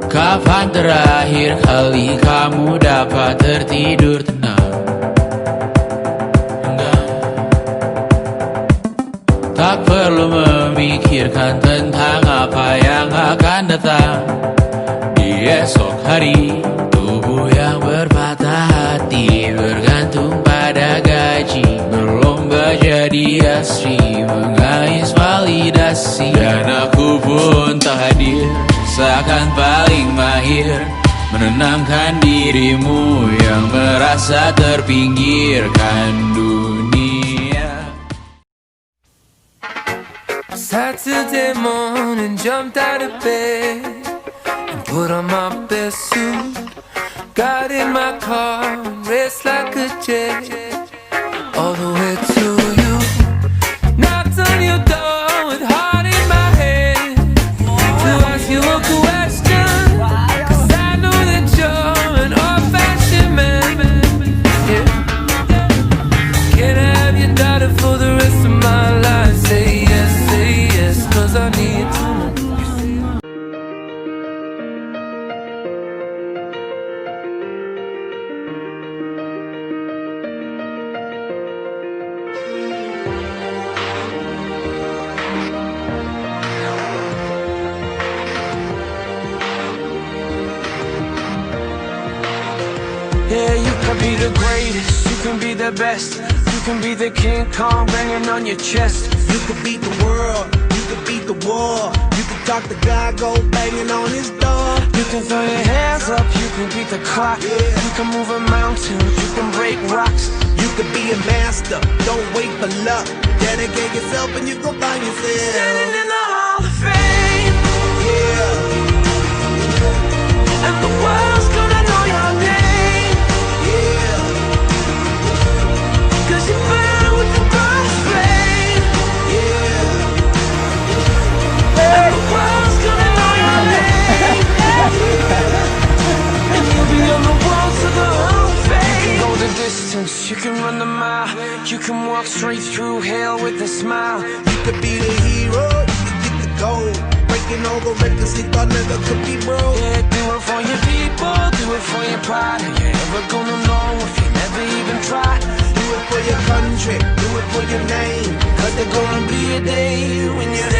Kapan terakhir kali kamu dapat tertidur tenang? Enggak. Tak perlu memikirkan tentang apa yang akan datang di esok hari. Tubuh yang berpatah hati bergantung pada gaji, berlomba jadi asri, mengais validasi. Dan aku pun tak hadir, seakan paling mahir menenangkan dirimu yang merasa terpinggirkan dunia. Saturday morning, jumped out of bed and put on my best suit. Got in my car and raced like a jet all the way to you. Knocked on your door with heart in my head to ask you a question, 'cause I know that you're an old-fashioned man. Yeah. Can I have your daughter for the rest of my life? Say yes, 'cause I need to know. Yeah, you can be the greatest, you can be the best, you can be the King Kong banging on your chest. You could beat the world, you could beat the war, you could talk to God, go banging on his door. You can throw your hands up, you can beat the clock, you can move a mountain, you can break rocks. You could be a master, don't wait for luck. Dedicate yourself and you go find yourself Standing in the Hall of Fame, yeah, and the world's gonna know your name, yeah, 'cause you burn with the brightest flame, yeah. and the world's gonna know your name, and you'll be on the walls of the Hall of Fame. You can go the distance, you can run the mile, you can walk straight through hell with a smile. You could be the hero, you could get the gold, breaking all the records they thought never could be broke. Yeah, do it for your people, do it for your pride. Are you ever gonna know if you never even try? Do it for your country, do it for your name, 'cause there's gonna be a day when you're